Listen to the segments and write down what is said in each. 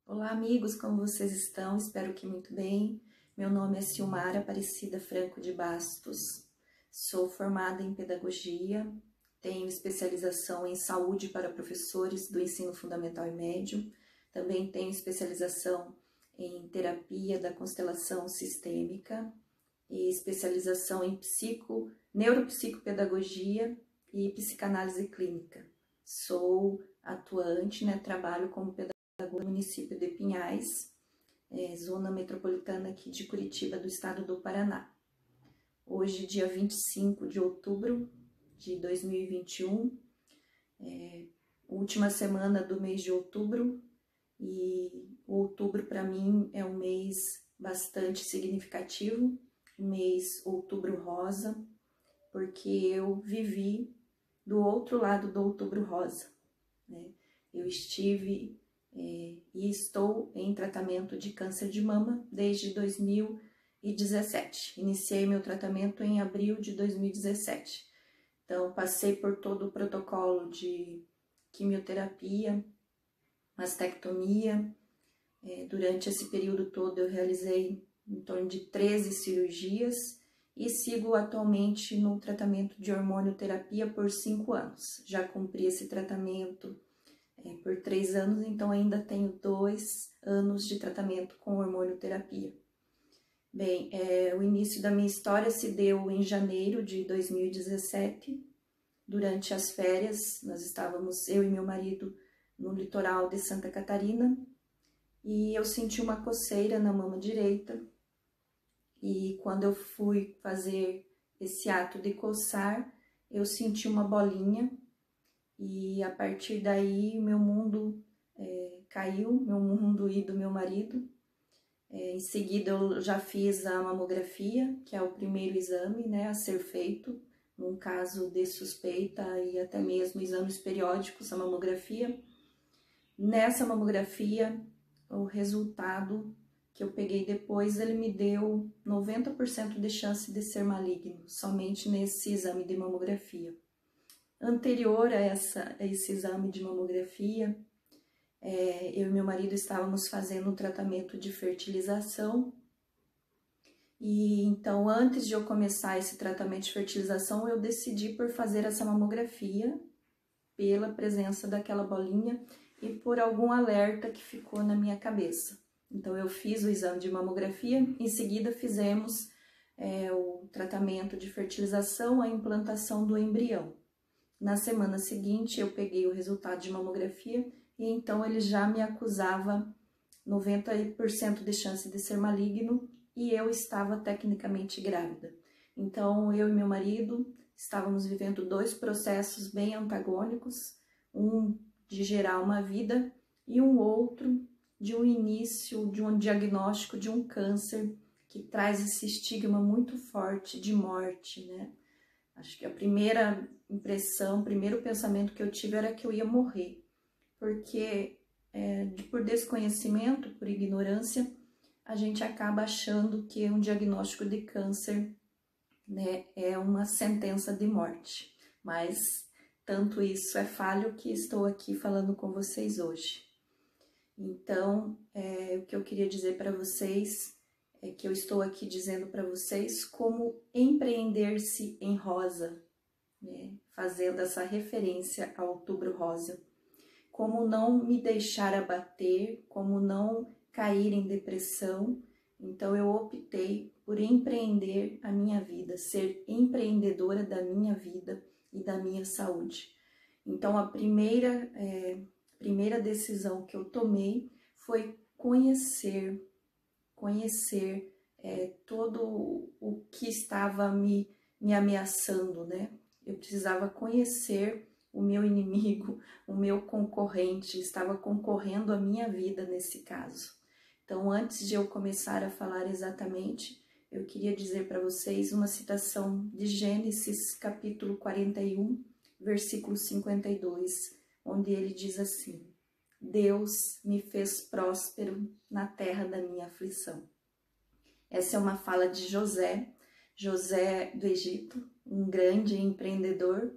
Olá, amigos, como vocês estão? Espero que muito bem. Meu nome é Silmara Aparecida Franco de Bastos, sou formada em Pedagogia, tenho especialização em Saúde para professores do ensino fundamental e médio, também tenho especialização em Terapia da Constelação Sistêmica e especialização em Neuropsicopedagogia e Psicanálise Clínica. Sou atuante, trabalho como pedagoga no município de Pinhais, zona metropolitana aqui de Curitiba, do estado do Paraná. Hoje, dia 25 de outubro de 2021, última semana do mês de outubro, e outubro para mim é um mês bastante significativo, mês outubro rosa, porque eu vivi do outro lado do outubro rosa, né? Eu estive e estou em tratamento de câncer de mama desde 2017. Iniciei meu tratamento em abril de 2017. Então, passei por todo o protocolo de quimioterapia, mastectomia. Durante esse período todo eu realizei em torno de 13 cirurgias e sigo atualmente no tratamento de hormonioterapia por 5 anos. Já cumpri esse tratamento por 3 anos, então ainda tenho 2 anos de tratamento com hormonioterapia. Bem, o início da minha história se deu em janeiro de 2017, durante as férias. Nós estávamos, eu e meu marido, no litoral de Santa Catarina, e eu senti uma coceira na mama direita, e quando eu fui fazer esse ato de coçar, eu senti uma bolinha, e a partir daí meu mundo caiu, meu mundo e do meu marido. Em seguida eu já fiz a mamografia, que é o primeiro exame a ser feito, num caso de suspeita e até mesmo exames periódicos, a mamografia. Nessa mamografia, o resultado que eu peguei depois, ele me deu 90% de chance de ser maligno, somente nesse exame de mamografia. Anterior a esse exame de mamografia, eu e meu marido estávamos fazendo um tratamento de fertilização, e então antes de eu começar esse tratamento de fertilização, eu decidi por fazer essa mamografia, pela presença daquela bolinha e por algum alerta que ficou na minha cabeça. Então eu fiz o exame de mamografia, em seguida fizemos o tratamento de fertilização, a implantação do embrião. Na semana seguinte, eu peguei o resultado de mamografia e então ele já me acusava 90% de chance de ser maligno e eu estava tecnicamente grávida. Então, eu e meu marido estávamos vivendo 2 processos bem antagônicos, um de gerar uma vida e um outro de um início, de um diagnóstico de um câncer que traz esse estigma muito forte de morte, Acho que a primeira impressão, o primeiro pensamento que eu tive era que eu ia morrer, porque por desconhecimento, por ignorância, a gente acaba achando que um diagnóstico de câncer é uma sentença de morte. Mas tanto isso é falho que estou aqui falando com vocês hoje. Então, o que eu queria dizer para vocês é que eu estou aqui dizendo para vocês como empreender-se em rosa, fazendo essa referência ao outubro rosa. Como não me deixar abater, como não cair em depressão. Então eu optei por empreender a minha vida, ser empreendedora da minha vida e da minha saúde. Então a primeira decisão que eu tomei foi conhecer todo o que estava me ameaçando, Eu precisava conhecer o meu inimigo, o meu concorrente, estava concorrendo a minha vida nesse caso. Então, antes de eu começar a falar exatamente, eu queria dizer para vocês uma citação de Gênesis, capítulo 41, versículo 52, onde ele diz assim: Deus me fez próspero na terra da minha aflição. Essa é uma fala de José do Egito, um grande empreendedor.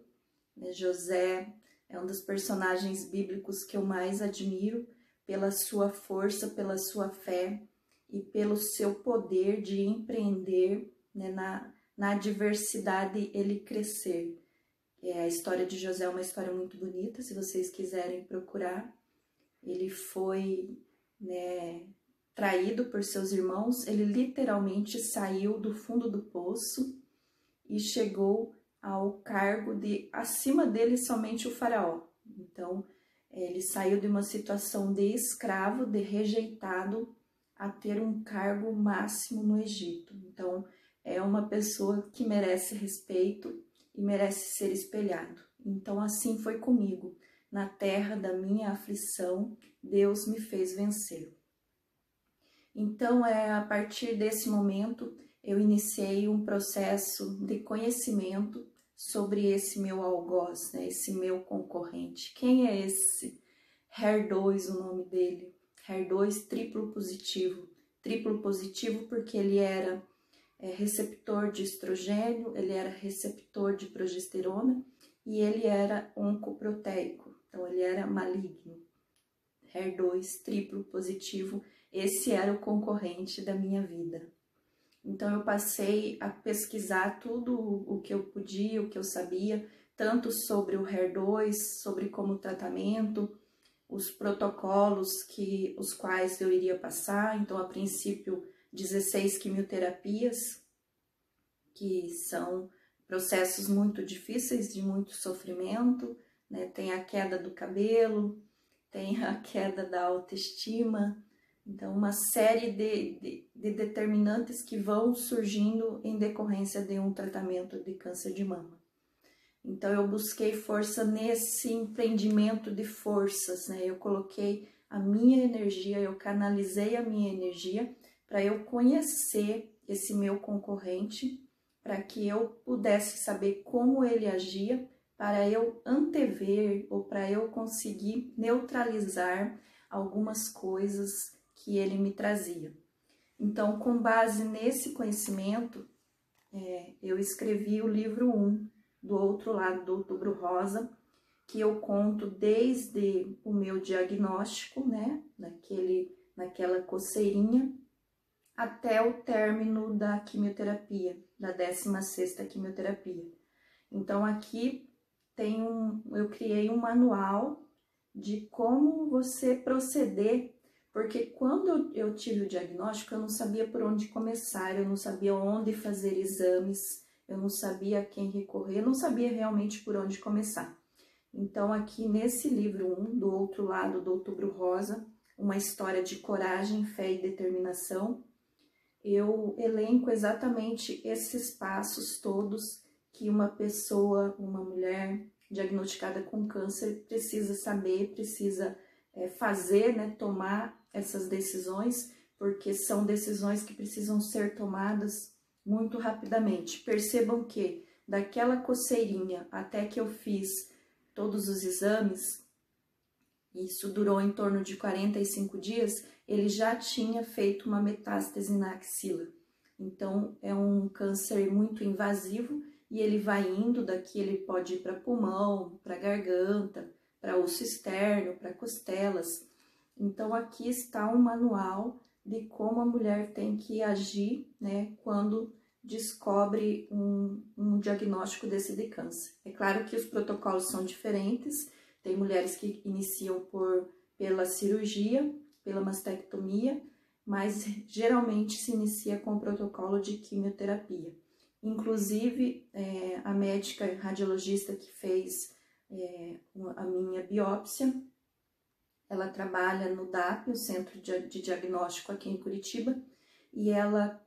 José é um dos personagens bíblicos que eu mais admiro pela sua força, pela sua fé e pelo seu poder de empreender, né, na adversidade ele crescer. A história de José é uma história muito bonita, se vocês quiserem procurar. Ele foi, né, traído por seus irmãos, ele literalmente saiu do fundo do poço e chegou ao cargo de, acima dele, somente o faraó. Então, ele saiu de uma situação de escravo, de rejeitado, a ter um cargo máximo no Egito. Então, é uma pessoa que merece respeito e merece ser espelhado. Então, assim foi comigo. Na terra da minha aflição, Deus me fez vencer. Então, a partir desse momento, eu iniciei um processo de conhecimento sobre esse meu algoz, né, esse meu concorrente. Quem é esse? HER2, o nome dele. HER2 triplo positivo. Triplo positivo porque ele era receptor de estrogênio, ele era receptor de progesterona e ele era oncoproteico. Então, ele era maligno. HER2 triplo positivo, esse era o concorrente da minha vida. Então, eu passei a pesquisar tudo o que eu podia, o que eu sabia, tanto sobre o HER2, sobre como tratamento, os protocolos os quais eu iria passar. Então, a princípio, 16 quimioterapias, que são processos muito difíceis, de muito sofrimento, né? Tem a queda do cabelo, tem a queda da autoestima. Então, uma série de determinantes que vão surgindo em decorrência de um tratamento de câncer de mama. Então, eu busquei força nesse empreendimento de forças, né? Eu coloquei a minha energia, eu canalizei a minha energia para eu conhecer esse meu concorrente, para que eu pudesse saber como ele agia, para eu antever ou para eu conseguir neutralizar algumas coisas que ele me trazia. Então, com base nesse conhecimento, eu escrevi o livro 1, do outro lado do Outubro Rosa, que eu conto desde o meu diagnóstico, né, naquela coceirinha, até o término da quimioterapia, da 16ª quimioterapia. Então, aqui eu criei um manual de como você proceder, porque quando eu tive o diagnóstico, eu não sabia por onde começar, eu não sabia onde fazer exames, eu não sabia a quem recorrer, eu não sabia realmente por onde começar. Então, aqui nesse livro 1, do outro lado do Outubro Rosa, uma história de coragem, fé e determinação, eu elenco exatamente esses passos todos que uma pessoa, uma mulher diagnosticada com câncer precisa saber, precisa fazer, né, tomar essas decisões, porque são decisões que precisam ser tomadas muito rapidamente. Percebam que daquela coceirinha até que eu fiz todos os exames, isso durou em torno de 45 dias, ele já tinha feito uma metástase na axila. Então, é um câncer muito invasivo e ele vai indo, daqui ele pode ir para pulmão, para garganta, para osso externo, para costelas. Então, aqui está um manual de como a mulher tem que agir, né, quando descobre um diagnóstico desse de câncer. É claro que os protocolos são diferentes, tem mulheres que iniciam pela cirurgia, pela mastectomia, mas geralmente se inicia com o protocolo de quimioterapia. Inclusive, a médica radiologista que fez a minha biópsia, ela trabalha no DAP, o Centro de Diagnóstico aqui em Curitiba, e ela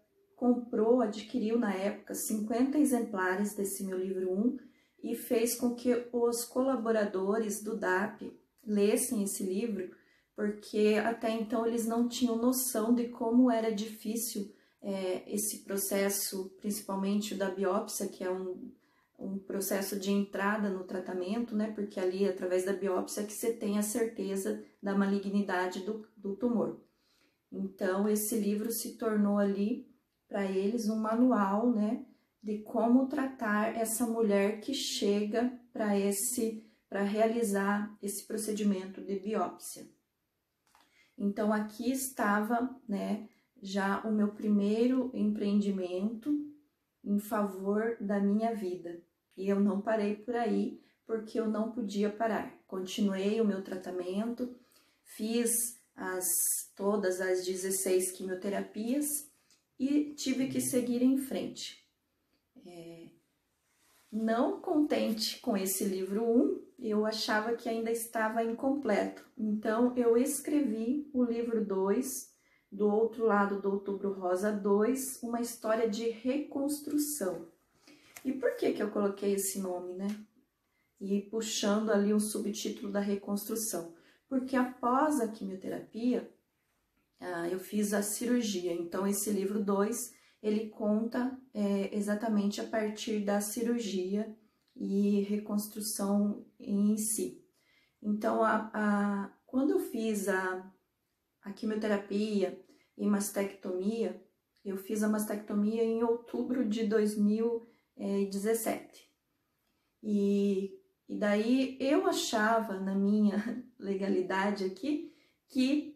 adquiriu na época 50 exemplares desse meu livro 1 e fez com que os colaboradores do DAP lessem esse livro, porque até então eles não tinham noção de como era difícil esse processo, principalmente da biópsia, que é um processo de entrada no tratamento, né? Porque ali, através da biópsia, que você tem a certeza da malignidade do tumor. Então, esse livro se tornou ali, para eles, um manual, né? De como tratar essa mulher que chega para realizar esse procedimento de biópsia. Então, aqui estava, né, já o meu primeiro empreendimento em favor da minha vida. E eu não parei por aí, porque eu não podia parar. Continuei o meu tratamento, fiz todas as 16 quimioterapias e tive que seguir em frente. Não contente com esse livro 1, eu achava que ainda estava incompleto. Então, eu escrevi o livro 2, Do Outro Lado do Outubro Rosa 2, uma história de reconstrução. E por que eu coloquei esse nome, né? E puxando ali um subtítulo da reconstrução. Porque após a quimioterapia, eu fiz a cirurgia. Então, esse livro 2, ele conta exatamente a partir da cirurgia e reconstrução em si. Então, quando eu fiz a quimioterapia e mastectomia, eu fiz a mastectomia em outubro de 2017. E daí eu achava, na minha legalidade aqui, que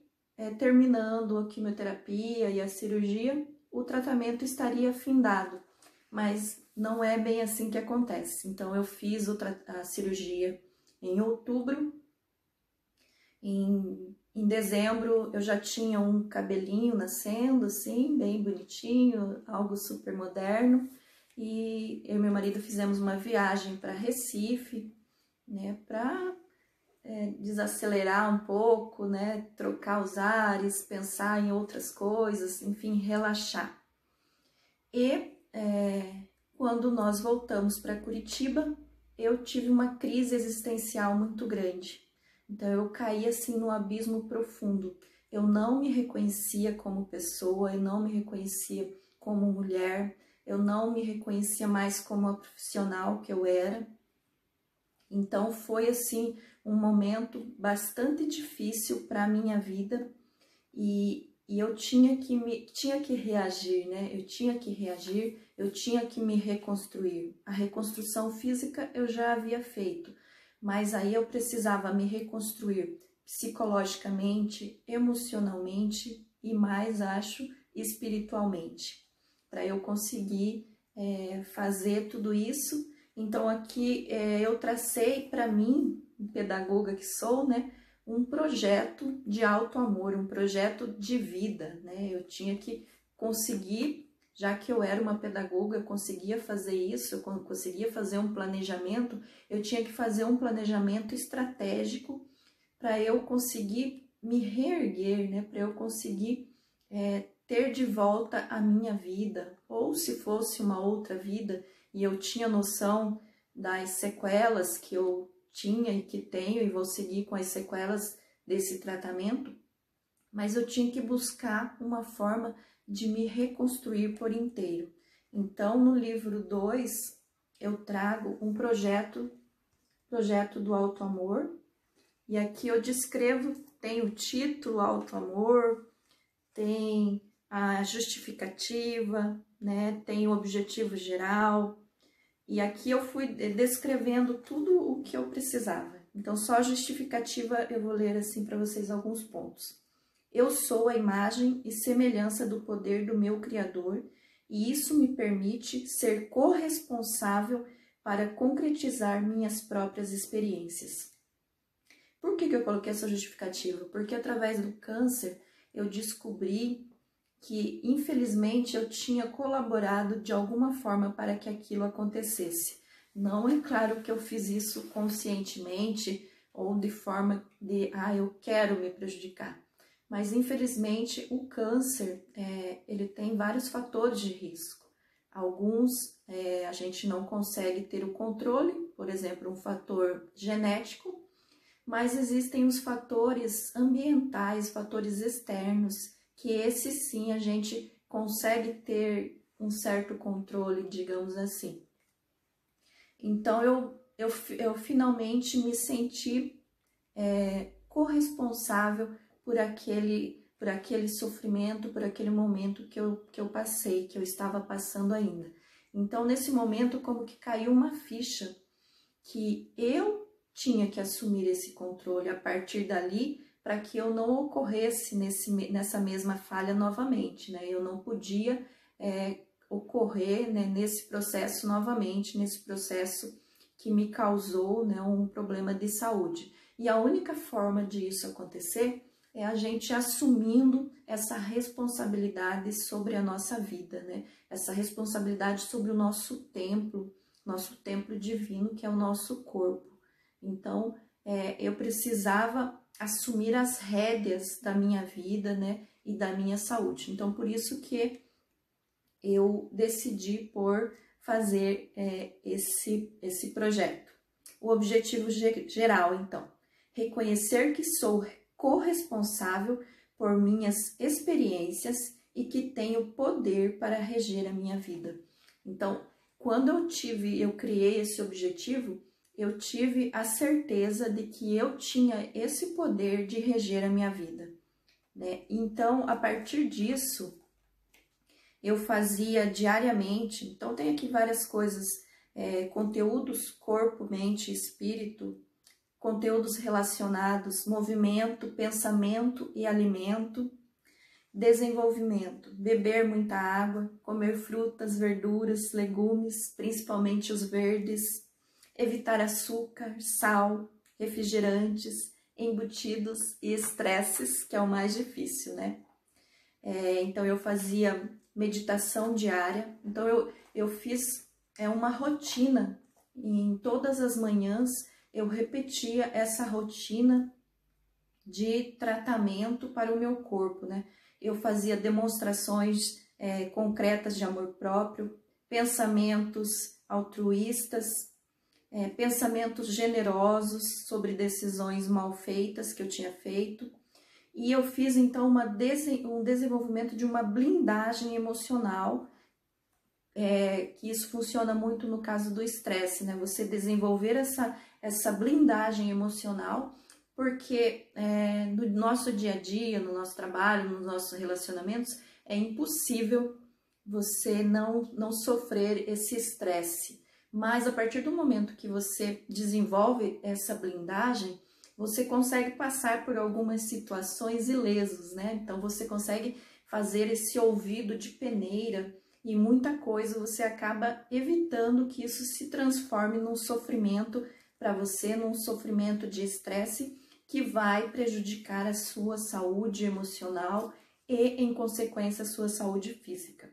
terminando a quimioterapia e a cirurgia, o tratamento estaria findado, mas não é bem assim que acontece. Então, eu fiz a cirurgia em outubro, em dezembro eu já tinha um cabelinho nascendo, assim, bem bonitinho, algo super moderno, e eu e meu marido fizemos uma viagem para Recife, né, para desacelerar um pouco, né, trocar os ares, pensar em outras coisas, enfim, relaxar. E quando nós voltamos para Curitiba, eu tive uma crise existencial muito grande. Então eu caí assim no abismo profundo. Eu não me reconhecia como pessoa, eu não me reconhecia como mulher, eu não me reconhecia mais como a profissional que eu era. Então foi assim um momento bastante difícil para a minha vida e eu tinha que reagir, né? Eu tinha que reagir, eu tinha que me reconstruir. A reconstrução física eu já havia feito, mas aí eu precisava me reconstruir psicologicamente, emocionalmente e mais, acho, espiritualmente, para eu conseguir fazer tudo isso. Então aqui eu tracei para mim, pedagoga que sou, né, um projeto de autoamor, um projeto de vida, né? Eu tinha que conseguir, já que eu era uma pedagoga, eu conseguia fazer isso, eu conseguia fazer um planejamento, eu tinha que fazer um planejamento estratégico para eu conseguir me reerguer, né? Para eu conseguir ter de volta a minha vida, ou se fosse uma outra vida, e eu tinha noção das sequelas que eu tinha e que tenho e vou seguir com as sequelas desse tratamento, mas eu tinha que buscar uma forma de me reconstruir por inteiro. Então, no livro 2, eu trago um projeto do autoamor, e aqui eu descrevo, tem o título autoamor, tem a justificativa, né, tem o objetivo geral, e aqui eu fui descrevendo tudo o que eu precisava. Então, só a justificativa eu vou ler assim para vocês alguns pontos. Eu sou a imagem e semelhança do poder do meu Criador, e isso me permite ser corresponsável para concretizar minhas próprias experiências. Por que eu coloquei essa justificativa? Porque através do câncer eu descobri que, infelizmente, eu tinha colaborado de alguma forma para que aquilo acontecesse. Não é claro que eu fiz isso conscientemente ou de forma de, eu quero me prejudicar. Mas, infelizmente, o câncer, ele tem vários fatores de risco. Alguns a gente não consegue ter o controle, por exemplo, um fator genético, mas existem os fatores ambientais, fatores externos, que esse sim a gente consegue ter um certo controle, digamos assim. Então eu finalmente me senti corresponsável por aquele sofrimento, por aquele momento que eu passei, que eu estava passando ainda. Então nesse momento como que caiu uma ficha que eu tinha que assumir esse controle a partir dali para que eu não ocorresse nessa mesma falha novamente, né? Eu não podia ocorrer, né, nesse processo novamente, nesse processo que me causou, né, um problema de saúde. E a única forma disso acontecer é a gente assumindo essa responsabilidade sobre a nossa vida, né? Essa responsabilidade sobre o nosso templo divino, que é o nosso corpo. Então, eu precisava assumir as rédeas da minha vida, né, e da minha saúde. Então, por isso que eu decidi por fazer esse projeto. O objetivo geral, então, reconhecer que sou corresponsável por minhas experiências e que tenho poder para reger a minha vida. Então, quando eu criei esse objetivo, eu tive a certeza de que eu tinha esse poder de reger a minha vida, né? Então, a partir disso, eu fazia diariamente. Então, tem aqui várias coisas, conteúdos corpo, mente e espírito, conteúdos relacionados, movimento, pensamento e alimento, desenvolvimento, beber muita água, comer frutas, verduras, legumes, principalmente os verdes, evitar açúcar, sal, refrigerantes, embutidos e estresses, que é o mais difícil, né? Então, eu fazia meditação diária. Então, eu fiz uma rotina. Em todas as manhãs, eu repetia essa rotina de tratamento para o meu corpo, né? Eu fazia demonstrações concretas de amor próprio, pensamentos altruístas, pensamentos generosos sobre decisões mal feitas que eu tinha feito. E eu fiz, então, um desenvolvimento de uma blindagem emocional, que isso funciona muito no caso do estresse, né? Você desenvolver essa blindagem emocional, porque no nosso dia a dia, no nosso trabalho, nos nossos relacionamentos, é impossível você não sofrer esse estresse. Mas a partir do momento que você desenvolve essa blindagem, você consegue passar por algumas situações ilesos, né? Então você consegue fazer esse ouvido de peneira e muita coisa você acaba evitando que isso se transforme num sofrimento para você, num sofrimento de estresse que vai prejudicar a sua saúde emocional e, em consequência, a sua saúde física.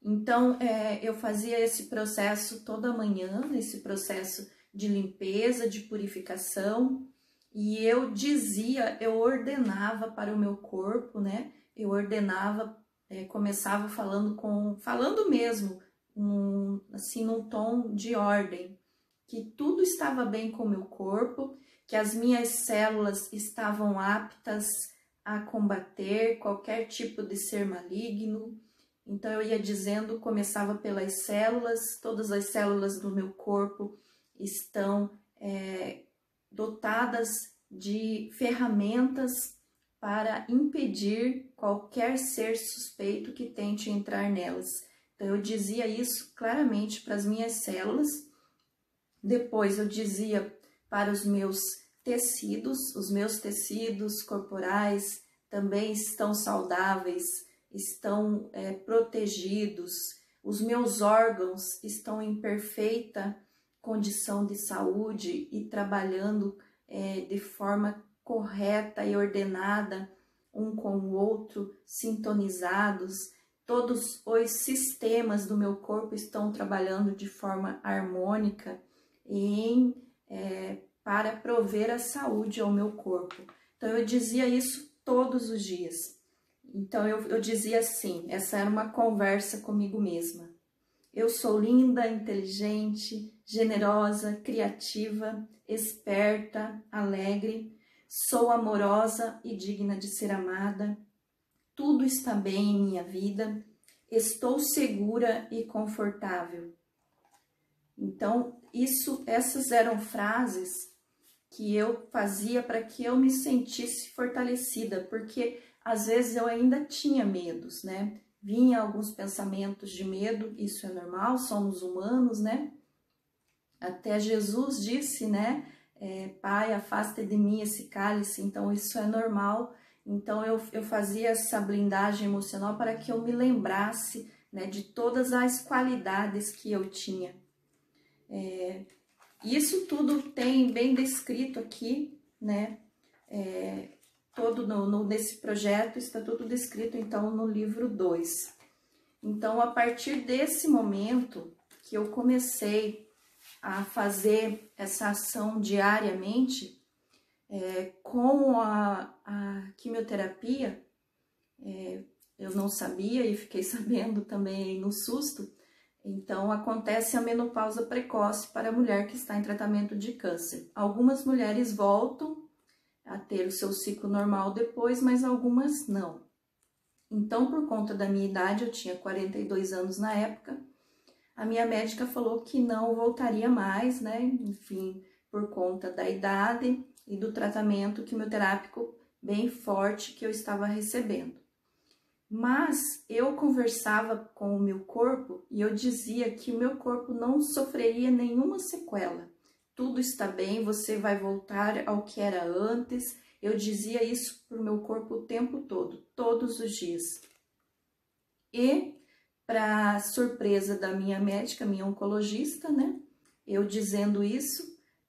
Então, eu fazia esse processo toda manhã, esse processo de limpeza, de purificação, e eu ordenava para o meu corpo, né? Eu ordenava, começava falando mesmo, assim, num tom de ordem, que tudo estava bem com o meu corpo, que as minhas células estavam aptas a combater qualquer tipo de ser maligno. Então eu ia dizendo, começava pelas células, todas as células do meu corpo estão dotadas de ferramentas para impedir qualquer ser suspeito que tente entrar nelas. Então eu dizia isso claramente para as minhas células. Depois eu dizia para os meus tecidos corporais também estão saudáveis, estão protegidos, os meus órgãos estão em perfeita condição de saúde e trabalhando de forma correta e ordenada, um com o outro, sintonizados. Todos os sistemas do meu corpo estão trabalhando de forma harmônica para prover a saúde ao meu corpo. Então eu dizia isso todos os dias. Então eu dizia assim, essa era uma conversa comigo mesma. Eu sou linda, inteligente, generosa, criativa, esperta, alegre, sou amorosa e digna de ser amada. Tudo está bem em minha vida, estou segura e confortável. Então, essas eram frases que eu fazia para que eu me sentisse fortalecida, porque às vezes eu ainda tinha medos, né? Vinha alguns pensamentos de medo, isso é normal, somos humanos, né? Até Jesus disse, né? Pai, afasta de mim esse cálice, então isso é normal. Então eu fazia essa blindagem emocional para que eu me lembrasse, né, de todas as qualidades que eu tinha. Isso tudo tem bem descrito aqui, né? Todo nesse projeto está tudo descrito, então, no livro 2. Então, a partir desse momento que eu comecei a fazer essa ação diariamente, com a quimioterapia, eu não sabia e fiquei sabendo também no susto. Então, acontece a menopausa precoce para a mulher que está em tratamento de câncer. Algumas mulheres voltam a ter o seu ciclo normal depois, mas algumas não. Então, por conta da minha idade, eu tinha 42 anos na época, a minha médica falou que não voltaria mais, né? Enfim, por conta da idade e do tratamento quimioterápico bem forte que eu estava recebendo. Mas eu conversava com o meu corpo e eu dizia que o meu corpo não sofreria nenhuma sequela. Tudo está bem, você vai voltar ao que era antes. Eu dizia isso para o meu corpo o tempo todo, todos os dias. E, para surpresa da minha médica, minha oncologista, né? Eu dizendo isso,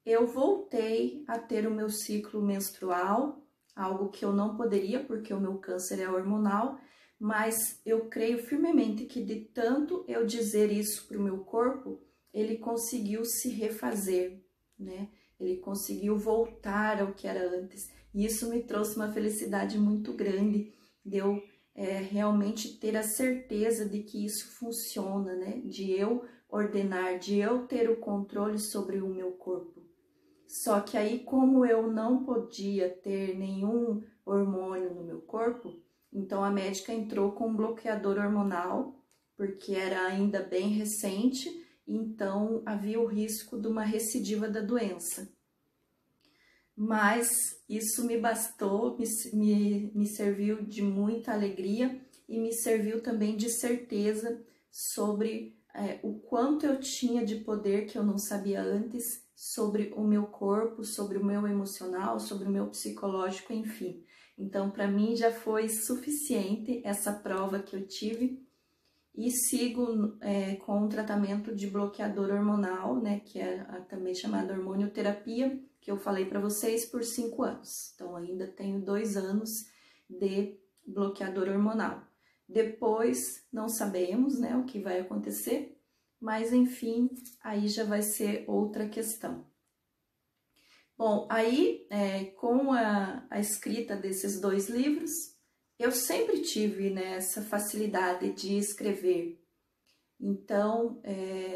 eu voltei a ter o meu ciclo menstrual, algo que eu não poderia porque o meu câncer é hormonal, mas eu creio firmemente que de tanto eu dizer isso para o meu corpo, ele conseguiu se refazer, né? Ele conseguiu voltar ao que era antes. E isso me trouxe uma felicidade muito grande de eu realmente ter a certeza de que isso funciona, né? De eu ordenar, de eu ter o controle sobre o meu corpo. Só que aí, como eu não podia ter nenhum hormônio no meu corpo, então a médica entrou com um bloqueador hormonal, porque era ainda bem recente, então havia o risco de uma recidiva da doença. Mas isso me bastou, me serviu de muita alegria e me serviu também de certeza sobre o quanto eu tinha de poder que eu não sabia antes sobre o meu corpo, sobre o meu emocional, sobre o meu psicológico, enfim. Então, para mim já foi suficiente essa prova que eu tive e sigo com um tratamento de bloqueador hormonal, né, que é também chamada hormonioterapia, que eu falei para vocês, por 5 anos. Então, ainda tenho 2 anos de bloqueador hormonal. Depois, não sabemos, né, o que vai acontecer, mas enfim, aí já vai ser outra questão. Bom, aí, com a escrita desses 2 livros, eu sempre tive, né, essa facilidade de escrever. Então,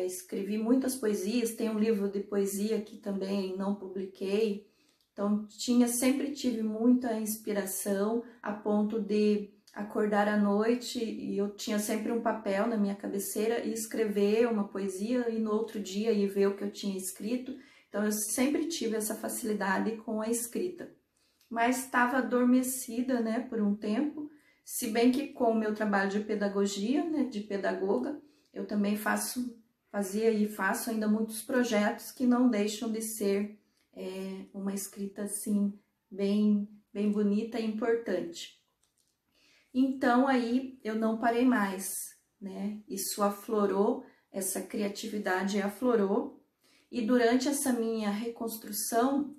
escrevi muitas poesias, tem um livro de poesia que também não publiquei. Então, sempre tive muita inspiração a ponto de acordar à noite e eu tinha sempre um papel na minha cabeceira e escrever uma poesia e no outro dia ir ver o que eu tinha escrito. Então, eu sempre tive essa facilidade com a escrita. Mas estava adormecida, né, por um tempo, se bem que com o meu trabalho de pedagogia, né, de pedagoga, eu também fazia e faço ainda muitos projetos que não deixam de ser uma escrita assim bem bonita e importante. Então aí eu não parei mais, né? Isso aflorou, essa criatividade aflorou e durante essa minha reconstrução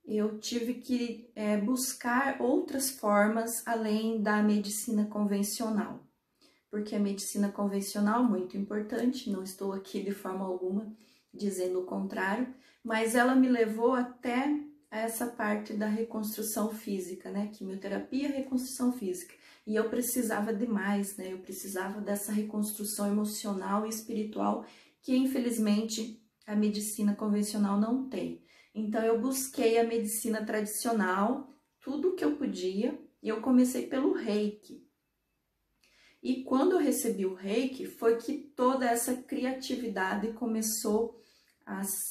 eu tive que buscar outras formas além da medicina convencional. Porque a medicina convencional, muito importante, não estou aqui de forma alguma dizendo o contrário, mas ela me levou até essa parte da reconstrução física, né? Quimioterapia, reconstrução física. E eu precisava de mais, né? Eu precisava dessa reconstrução emocional e espiritual que, infelizmente, a medicina convencional não tem. Então, eu busquei a medicina tradicional, tudo que eu podia, e eu comecei pelo Reiki. E quando eu recebi o Reiki, foi que toda essa criatividade começou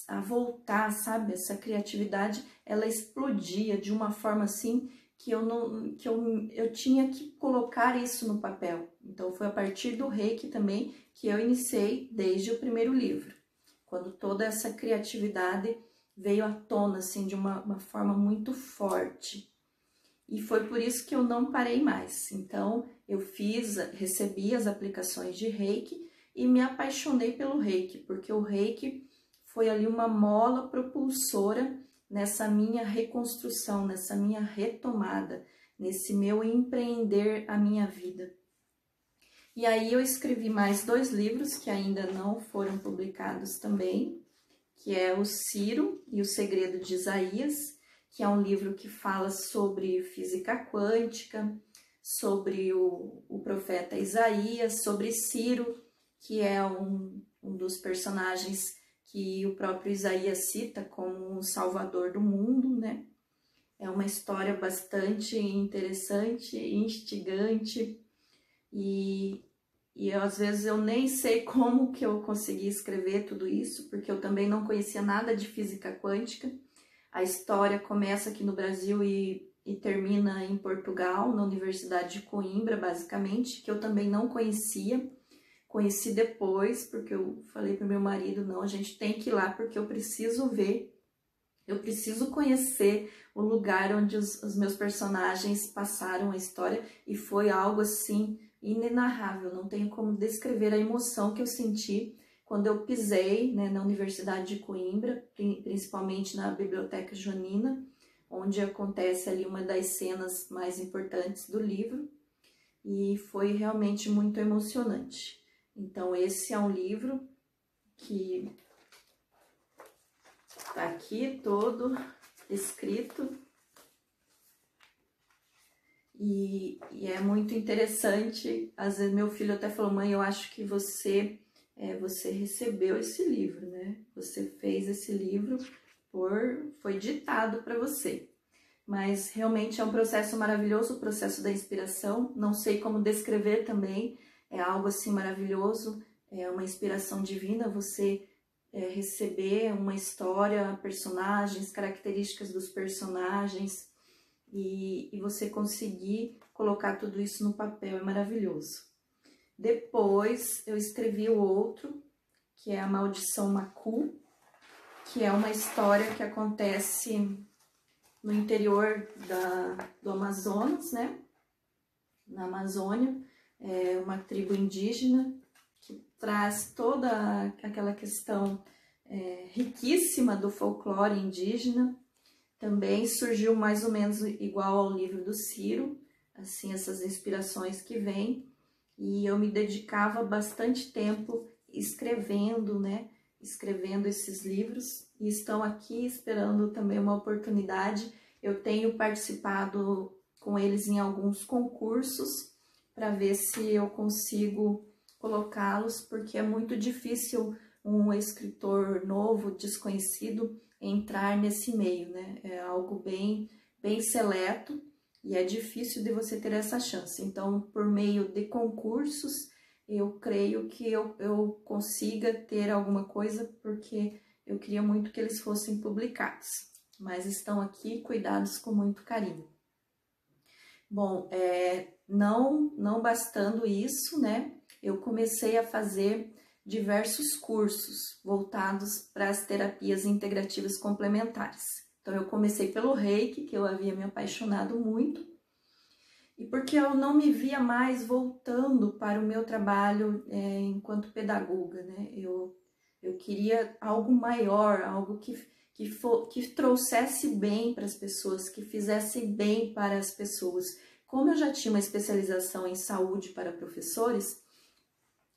a voltar, sabe? Essa criatividade, ela explodia de uma forma assim que eu tinha que colocar isso no papel. Então, foi a partir do Reiki também que eu iniciei desde o primeiro livro. Quando toda essa criatividade veio à tona, assim, de uma forma muito forte. E foi por isso que eu não parei mais. Então, eu recebi as aplicações de Reiki e me apaixonei pelo Reiki, porque o Reiki foi ali uma mola propulsora nessa minha reconstrução, nessa minha retomada, nesse meu empreender a minha vida. E aí eu escrevi mais 2 livros que ainda não foram publicados também, que é o Ciro e o Segredo de Isaías, que é um livro que fala sobre física quântica, sobre o profeta Isaías, sobre Ciro, que é um dos personagens que o próprio Isaías cita como um salvador do mundo, né? É uma história bastante interessante, instigante, e às vezes eu nem sei como que eu consegui escrever tudo isso, porque eu também não conhecia nada de física quântica. A história começa aqui no Brasil e termina em Portugal, na Universidade de Coimbra, basicamente, que eu também não conhecia. Conheci depois, porque eu falei para o meu marido, não, a gente tem que ir lá porque eu preciso ver, eu preciso conhecer o lugar onde os meus personagens passaram a história, e foi algo assim inenarrável, não tenho como descrever a emoção que eu senti quando eu pisei, né, na Universidade de Coimbra, principalmente na Biblioteca Joanina, onde acontece ali uma das cenas mais importantes do livro, e foi realmente muito emocionante. Então esse é um livro que está aqui todo escrito, e é muito interessante. Às vezes meu filho até falou, mãe, eu acho que você recebeu esse livro, né? Você fez esse livro, foi ditado para você. Mas realmente é um processo maravilhoso, o processo da inspiração. Não sei como descrever também, é algo assim maravilhoso, é uma inspiração divina, você receber uma história, personagens, características dos personagens, e você conseguir colocar tudo isso no papel, é maravilhoso. Depois eu escrevi o outro, que é A Maldição Macu, que é uma história que acontece no interior do Amazonas, né? Na Amazônia, é uma tribo indígena que traz toda aquela questão riquíssima do folclore indígena. Também surgiu mais ou menos igual ao livro do Ciro, assim, essas inspirações que vêm, e eu me dedicava bastante tempo escrevendo, né? Escrevendo esses livros, e estão aqui esperando também uma oportunidade. Eu tenho participado com eles em alguns concursos para ver se eu consigo colocá-los, porque é muito difícil um escritor novo, desconhecido, entrar nesse meio, né? É algo bem seleto e é difícil de você ter essa chance. Então, por meio de concursos, eu creio que eu consiga ter alguma coisa, porque eu queria muito que eles fossem publicados, mas estão aqui cuidados com muito carinho. Bom, não bastando isso, né? Eu comecei a fazer diversos cursos voltados para as terapias integrativas complementares. Então, eu comecei pelo Reiki, que eu havia me apaixonado muito, e porque eu não me via mais voltando para o meu trabalho enquanto pedagoga, né? Eu queria algo maior, algo que trouxesse bem para as pessoas, que fizesse bem para as pessoas. Como eu já tinha uma especialização em saúde para professores,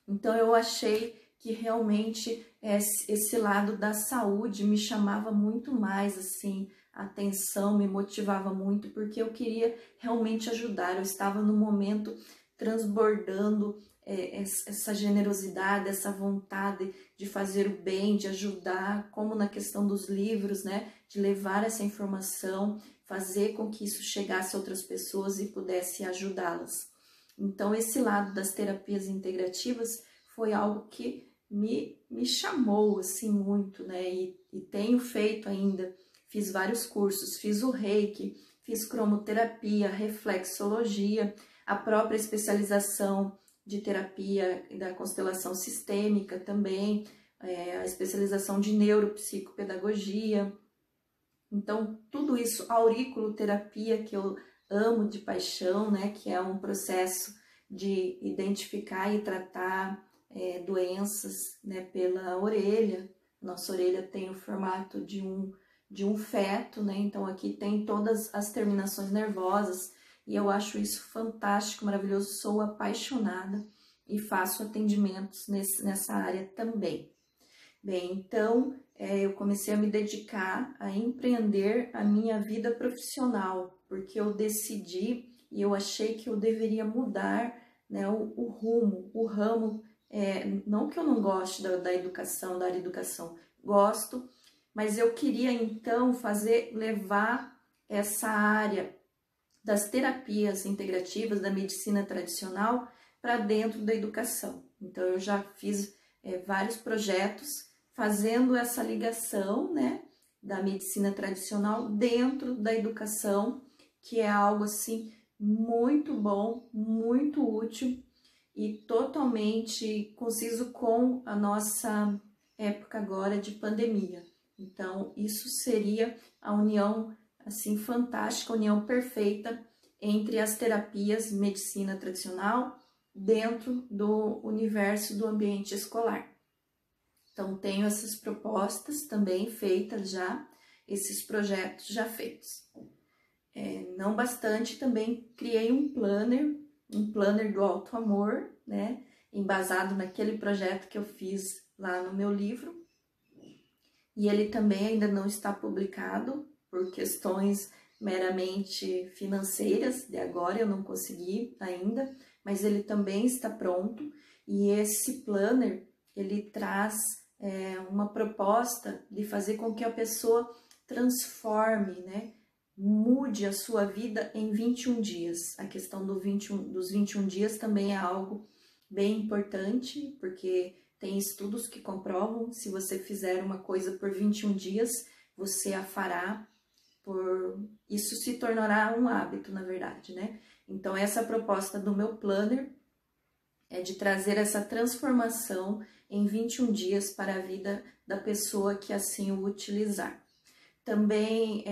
então eu achei que realmente esse lado da saúde me chamava muito mais, assim, a atenção, me motivava muito, porque eu queria realmente ajudar. Eu estava no momento transbordando essa generosidade, essa vontade de fazer o bem, de ajudar, como na questão dos livros, né? De levar essa informação, fazer com que isso chegasse a outras pessoas e pudesse ajudá-las. Então, esse lado das terapias integrativas foi algo que me chamou, assim, muito, né? E tenho feito ainda. Fiz vários cursos, fiz o Reiki, fiz cromoterapia, reflexologia, a própria especialização de terapia da constelação sistêmica também, a especialização de neuropsicopedagogia. Então, tudo isso, auriculoterapia, que eu amo de paixão, né, que é um processo de identificar e tratar doenças, né, pela orelha. Nossa orelha tem o formato de um feto, né, então aqui tem todas as terminações nervosas, e eu acho isso fantástico, maravilhoso, sou apaixonada e faço atendimentos nessa área também. Bem, então eu comecei a me dedicar a empreender a minha vida profissional, porque eu decidi e eu achei que eu deveria mudar, né, o rumo, o ramo. Não que eu não goste da educação, da área de educação, gosto, mas eu queria então levar essa área das terapias integrativas, da medicina tradicional, para dentro da educação. Então eu já fiz vários projetos fazendo essa ligação, né, da medicina tradicional dentro da educação, que é algo assim muito bom, muito útil e totalmente conciso com a nossa época agora de pandemia. Então, isso seria a união assim fantástica, a união perfeita entre as terapias medicina tradicional dentro do universo do ambiente escolar. Então, tenho essas propostas também feitas já, esses projetos já feitos. Não bastante, também criei um planner do Alto Amor, né, embasado naquele projeto que eu fiz lá no meu livro. E ele também ainda não está publicado por questões meramente financeiras, de agora eu não consegui ainda, mas ele também está pronto. E esse planner, ele traz uma proposta de fazer com que a pessoa transforme, né, mude a sua vida em 21 dias. A questão dos 21 dias também é algo bem importante, porque tem estudos que comprovam, se você fizer uma coisa por 21 dias, você a fará isso se tornará um hábito, na verdade, né? Então, essa proposta do meu planner é de trazer essa transformação em 21 dias para a vida da pessoa que assim o utilizar. Também,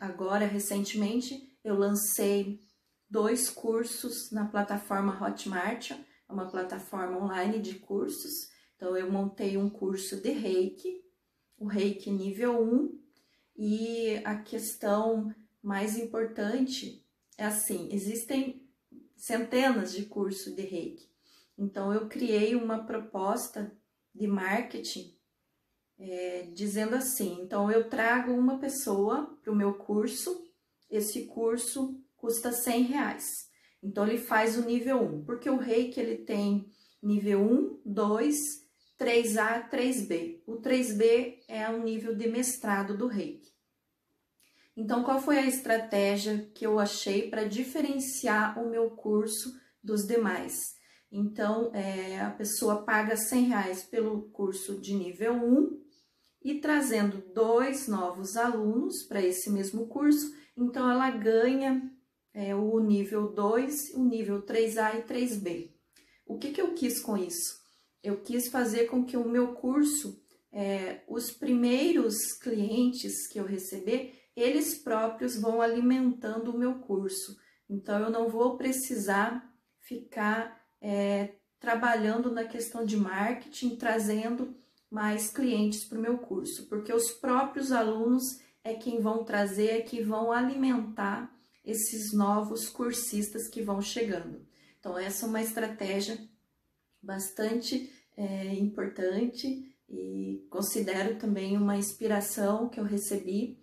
agora, recentemente, eu lancei 2 cursos na plataforma Hotmart, é uma plataforma online de cursos. Então, eu montei um curso de Reiki, o Reiki nível 1, e a questão mais importante é assim, existem centenas de cursos de Reiki. Então, eu criei uma proposta de marketing dizendo assim, então eu trago uma pessoa para o meu curso, esse curso custa R$100. Então, ele faz o nível 1, porque o Reiki ele tem nível 1, 2, 3A, 3B. O 3B é um nível de mestrado do Reiki. Então, qual foi a estratégia que eu achei para diferenciar o meu curso dos demais? Então, a pessoa paga R$100 pelo curso de nível 1 e trazendo 2 novos alunos para esse mesmo curso, então ela ganha o nível 2, o nível 3A e 3B. O que eu quis com isso? Eu quis fazer com que o meu curso, os primeiros clientes que eu receber, eles próprios vão alimentando o meu curso. Então, eu não vou precisar ficar trabalhando na questão de marketing, trazendo mais clientes para o meu curso, porque os próprios alunos é quem vão trazer, é que vão alimentar esses novos cursistas que vão chegando. Então, essa é uma estratégia bastante importante e considero também uma inspiração que eu recebi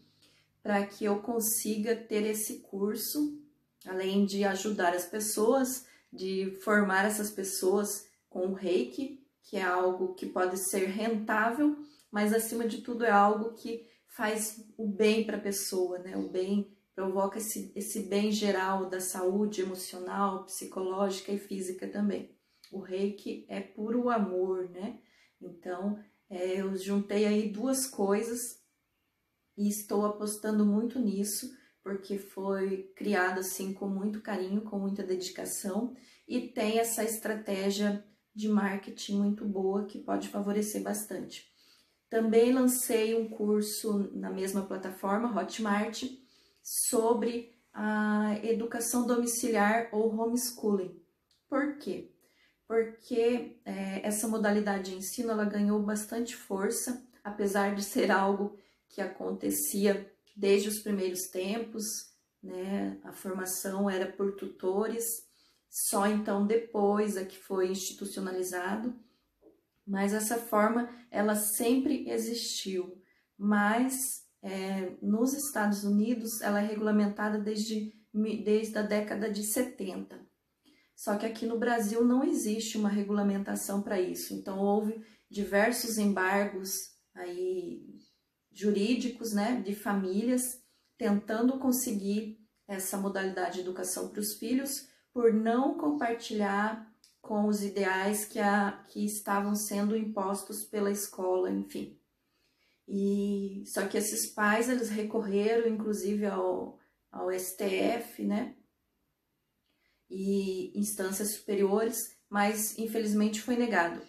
para que eu consiga ter esse curso, além de ajudar as pessoas, de formar essas pessoas com o Reiki, que é algo que pode ser rentável, mas acima de tudo é algo que faz o bem para a pessoa, né? O bem provoca esse bem geral da saúde emocional, psicológica e física também. O Reiki é puro amor, né? Então, eu juntei aí 2 coisas e estou apostando muito nisso, porque foi criado assim com muito carinho, com muita dedicação e tem essa estratégia de marketing muito boa que pode favorecer bastante. Também lancei um curso na mesma plataforma, Hotmart, sobre a educação domiciliar ou homeschooling. Por quê? Porque essa modalidade de ensino ela ganhou bastante força, apesar de ser algo que acontecia desde os primeiros tempos, né? A formação era por tutores, só então depois é que foi institucionalizado, mas essa forma ela sempre existiu, mas nos Estados Unidos ela é regulamentada desde a década de 70. Só que aqui no Brasil não existe uma regulamentação para isso, então houve diversos embargos aí jurídicos, né, de famílias tentando conseguir essa modalidade de educação para os filhos por não compartilhar com os ideais que estavam sendo impostos pela escola, enfim. Só que esses pais, eles recorreram inclusive ao STF, né, e instâncias superiores, mas infelizmente foi negado.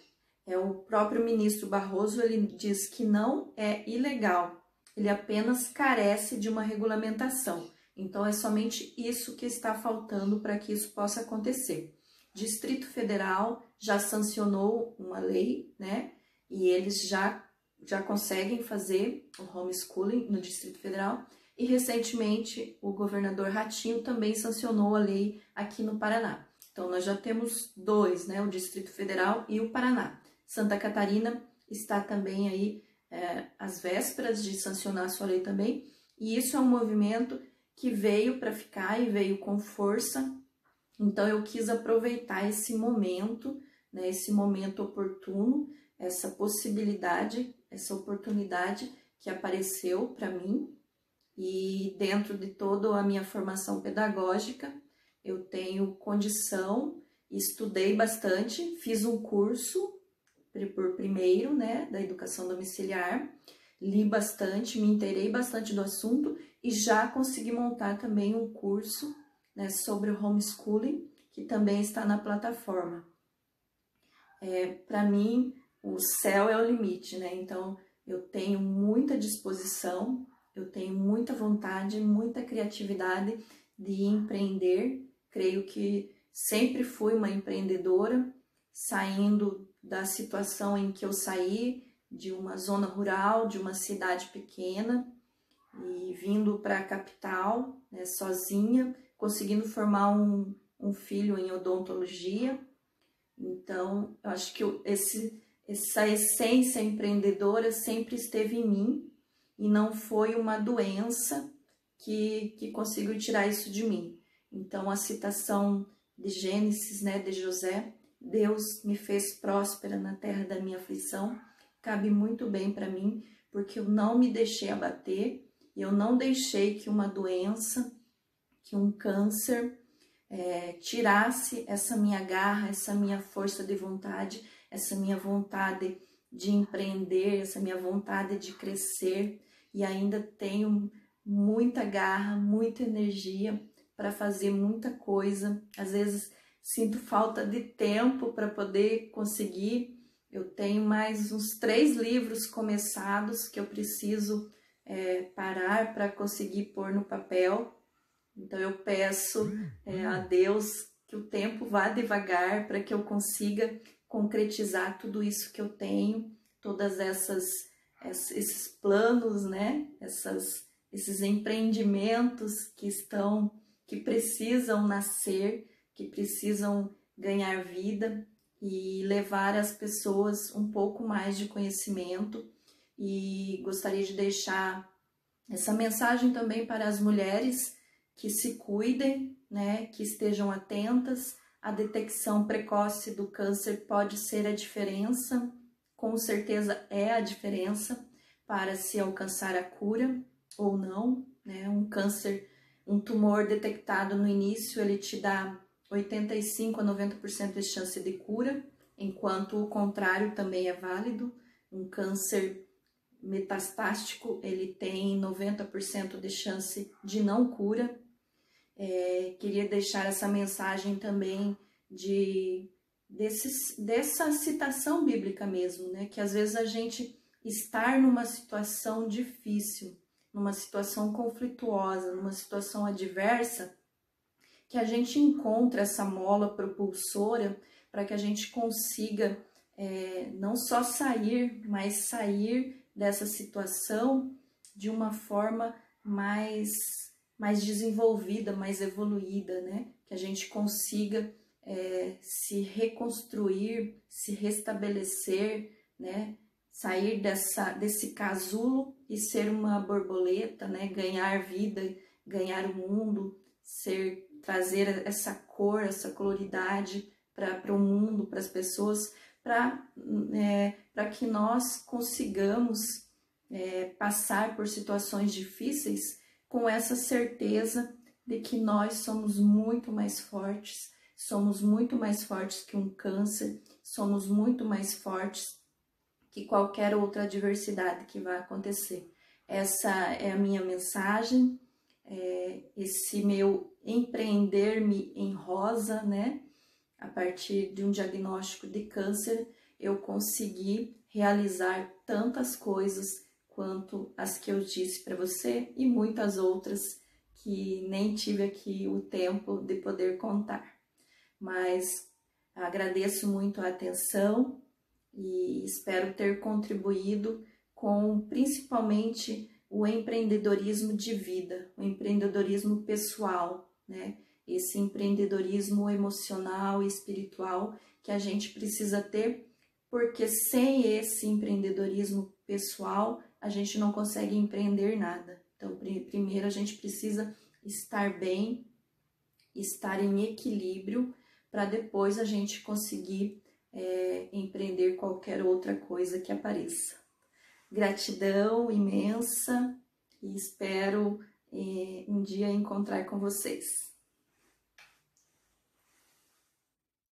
O próprio ministro Barroso, ele diz que não é ilegal, ele apenas carece de uma regulamentação. Então é somente isso que está faltando para que isso possa acontecer. Distrito Federal já sancionou uma lei, né? E eles já conseguem fazer o homeschooling no Distrito Federal. E recentemente o governador Ratinho também sancionou a lei aqui no Paraná. Então nós já temos dois, né? O Distrito Federal e o Paraná. Santa Catarina está também aí às vésperas de sancionar a sua lei também. E isso é um movimento que veio para ficar e veio com força. Então eu quis aproveitar esse momento, né? Esse momento oportuno, essa possibilidade, essa oportunidade que apareceu para mim. E dentro de toda a minha formação pedagógica, eu tenho condição, estudei bastante, fiz um curso por primeiro, né, da educação domiciliar, li bastante, me inteirei bastante do assunto e já consegui montar também um curso, né, sobre o homeschooling, que também está na plataforma. Para mim, o céu é o limite, né? Então, eu tenho muita disposição, eu tenho muita vontade, muita criatividade de empreender. Creio que sempre fui uma empreendedora, saindo da situação em que eu saí, de uma zona rural, de uma cidade pequena, e vindo para a capital, né, sozinha, conseguindo formar um filho em odontologia. Então, eu acho que essa essência empreendedora sempre esteve em mim, e não foi uma doença que conseguiu tirar isso de mim. Então, a citação de Gênesis, né, de José, Deus me fez próspera na terra da minha aflição, cabe muito bem para mim, porque eu não me deixei abater, e eu não deixei que uma doença, que um câncer tirasse essa minha garra, essa minha força de vontade, essa minha vontade de empreender, essa minha vontade de crescer, e ainda tenho muita garra, muita energia para fazer muita coisa. Às vezes sinto falta de tempo para poder conseguir. Eu tenho mais uns 3 livros começados que eu preciso parar para conseguir pôr no papel. Então eu peço a Deus que o tempo vá devagar para que eu consiga concretizar tudo isso que eu tenho, todas esses planos, né? Esses empreendimentos que precisam nascer, que precisam ganhar vida e levar as pessoas um pouco mais de conhecimento. E gostaria de deixar essa mensagem também para as mulheres que se cuidem, né, que estejam atentas. A detecção precoce do câncer pode ser a diferença, com certeza é a diferença para se alcançar a cura ou não, né? Um câncer, um tumor detectado no início, ele te dá 85 a 90% de chance de cura, enquanto o contrário também é válido. Um câncer metastático, ele tem 90% de chance de não cura. Queria deixar essa mensagem também dessa citação bíblica mesmo, né? Que às vezes a gente estar numa situação difícil, numa situação conflituosa, numa situação adversa, que a gente encontre essa mola propulsora para que a gente consiga não só sair, mas sair dessa situação de uma forma mais desenvolvida, mais evoluída, né? Que a gente consiga se reconstruir, se restabelecer, né? Sair desse casulo e ser uma borboleta, né? Ganhar vida, ganhar o mundo, trazer essa cor, essa coloridade para o mundo, para as pessoas, para que nós consigamos passar por situações difíceis com essa certeza de que nós somos muito mais fortes que um câncer, somos muito mais fortes que qualquer outra adversidade que vai acontecer. Essa é a minha mensagem, esse meu empreender-me em rosa, né? A partir de um diagnóstico de câncer, eu consegui realizar tantas coisas quanto as que eu disse para você e muitas outras que nem tive aqui o tempo de poder contar. Mas agradeço muito a atenção e espero ter contribuído com principalmente o empreendedorismo de vida, o empreendedorismo pessoal, né? Esse empreendedorismo emocional e espiritual que a gente precisa ter, porque sem esse empreendedorismo pessoal, a gente não consegue empreender nada. Então, primeiro a gente precisa estar bem, estar em equilíbrio, para depois a gente conseguir empreender qualquer outra coisa que apareça. Gratidão imensa e espero um dia encontrar com vocês.